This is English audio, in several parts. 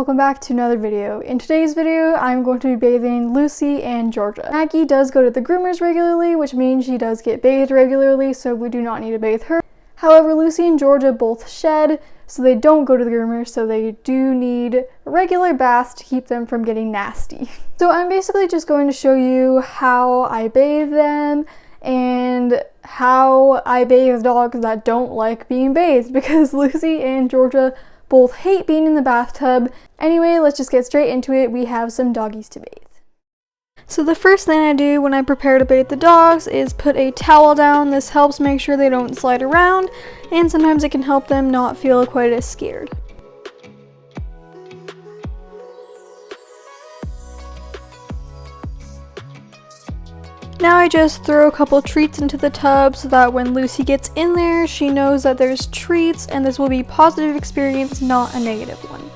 welcome back to another video. In today's video, I'm going to be bathing Lucy and Georgia. Maggie does go to the groomers regularly, which means she does get bathed regularly, so we do not need to bathe her. However, Lucy and Georgia both shed, so they don't go to the groomers, so they do need regular baths to keep them from getting nasty. So I'm basically just going to show you how I bathe them and how I bathe dogs that don't like being bathed, because Lucy and Georgia both hate being in the bathtub. Anyway, let's just get straight into it. We have some doggies to bathe. So the first thing I do when I prepare to bathe the dogs is put a towel down. This helps make sure they don't slide around, and sometimes it can help them not feel quite as scared. Now I just throw a couple treats into the tub so that when Lucy gets in there, she knows that there's treats, and this will be a positive experience, not a negative one.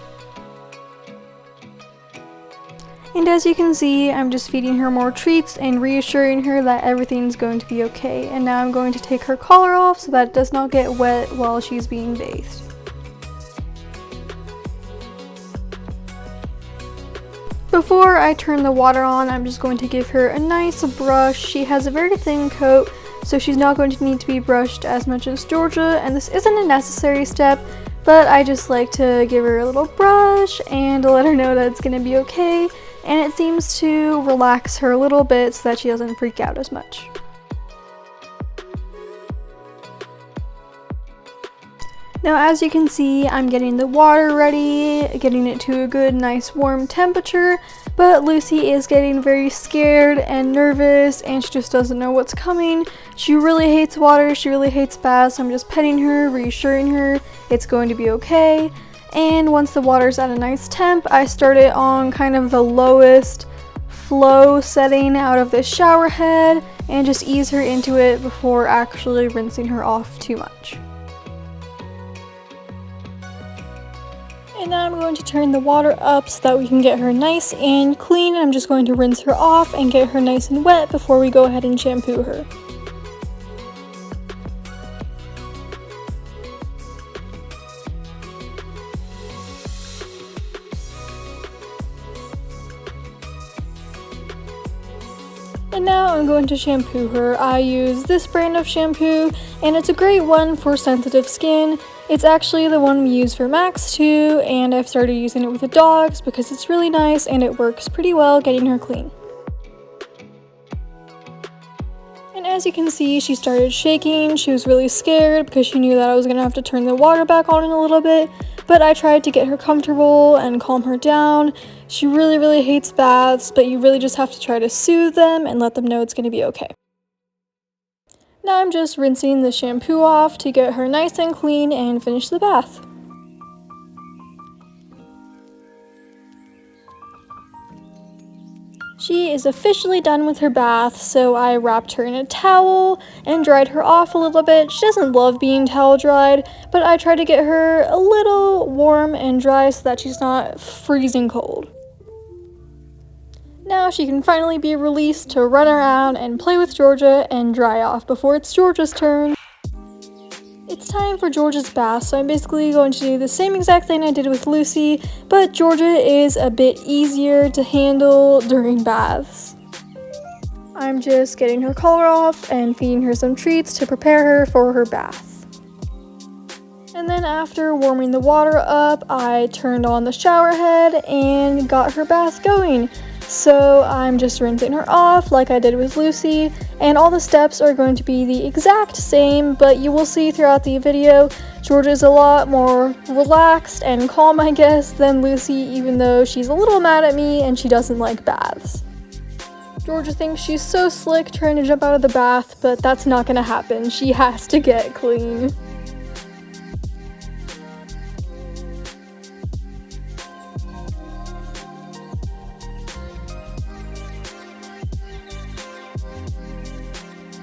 And as you can see, I'm just feeding her more treats and reassuring her that everything's going to be okay. And now I'm going to take her collar off so that it does not get wet while she's being bathed. Before I turn the water on, I'm just going to give her a nice brush. She has a very thin coat, so she's not going to need to be brushed as much as Georgia, and this isn't a necessary step, but I just like to give her a little brush and to let her know that it's going to be okay, and it seems to relax her a little bit so that she doesn't freak out as much. Now as you can see, I'm getting the water ready, getting it to a good nice warm temperature, but Lucy is getting very scared and nervous and she just doesn't know what's coming. She really hates water, she really hates baths, so I'm just petting her, reassuring her it's going to be okay. And once the water's at a nice temp, I start it on kind of the lowest flow setting out of the shower head and just ease her into it before actually rinsing her off too much. And now I'm going to turn the water up so that we can get her nice and clean. I'm just going to rinse her off and get her nice and wet before we go ahead and shampoo her. And now I'm going to shampoo her. I use this brand of shampoo, and it's a great one for sensitive skin. It's actually the one we use for Max too, and I've started using it with the dogs because it's really nice and it works pretty well getting her clean. And as you can see, she started shaking. She was really scared because she knew that I was going to have to turn the water back on in a little bit, but I tried to get her comfortable and calm her down. She really hates baths, but you really just have to try to soothe them and let them know it's going to be okay. Now I'm just rinsing the shampoo off to get her nice and clean and finish the bath. She is officially done with her bath, so I wrapped her in a towel and dried her off a little bit. She doesn't love being towel dried, but I try to get her a little warm and dry so that she's not freezing cold. Now she can finally be released to run around and play with Georgia and dry off before it's Georgia's turn. It's time for Georgia's bath, so I'm basically going to do the same exact thing I did with Lucy, but Georgia is a bit easier to handle during baths. I'm just getting her collar off and feeding her some treats to prepare her for her bath. And then after warming the water up, I turned on the shower head and got her bath going. So I'm just rinsing her off like I did with Lucy, and all the steps are going to be the exact same, but you will see throughout the video, Georgia is a lot more relaxed and calm, I guess, than Lucy, even though she's a little mad at me and she doesn't like baths. Georgia thinks she's so slick trying to jump out of the bath, but that's not gonna happen. She has to get clean.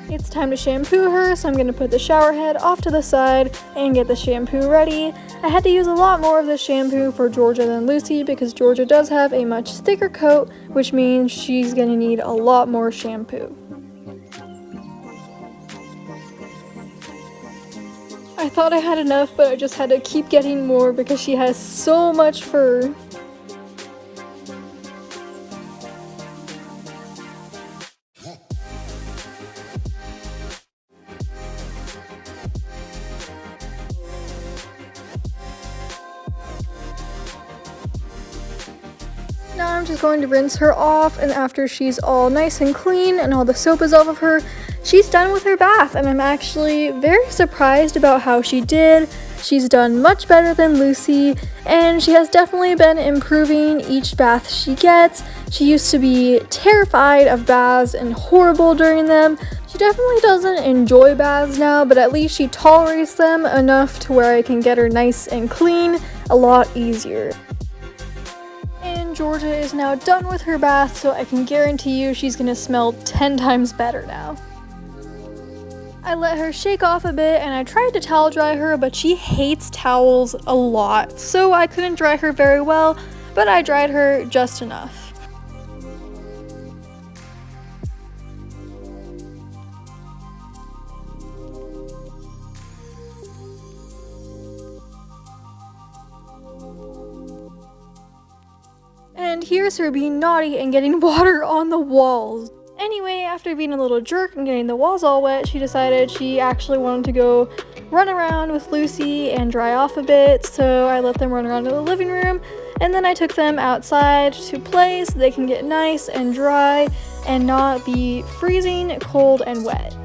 It's time to shampoo her, so I'm going to put the shower head off to the side and get the shampoo ready. I had to use a lot more of the shampoo for Georgia than Lucy because Georgia does have a much thicker coat, which means she's going to need a lot more shampoo. I thought I had enough, but I just had to keep getting more because she has so much fur. now I'm just going to rinse her off, and after she's all nice and clean and all the soap is off of her, she's done with her bath, and I'm actually very surprised about how she did. She's done much better than Lucy, and she has definitely been improving each bath she gets. She used to be terrified of baths and horrible during them. She definitely doesn't enjoy baths now, but at least she tolerates them enough to where I can get her nice and clean a lot easier. And Georgia is now done with her bath, so I can guarantee you she's gonna smell 10 times better now. I let her shake off a bit and I tried to towel dry her, but she hates towels a lot, so I couldn't dry her very well, but I dried her just enough. And here's her being naughty and getting water on the walls. Anyway, after being a little jerk and getting the walls all wet, she decided she actually wanted to go run around with Lucy and dry off a bit, so I let them run around to the living room, and then I took them outside to play so they can get nice and dry and not be freezing cold and wet.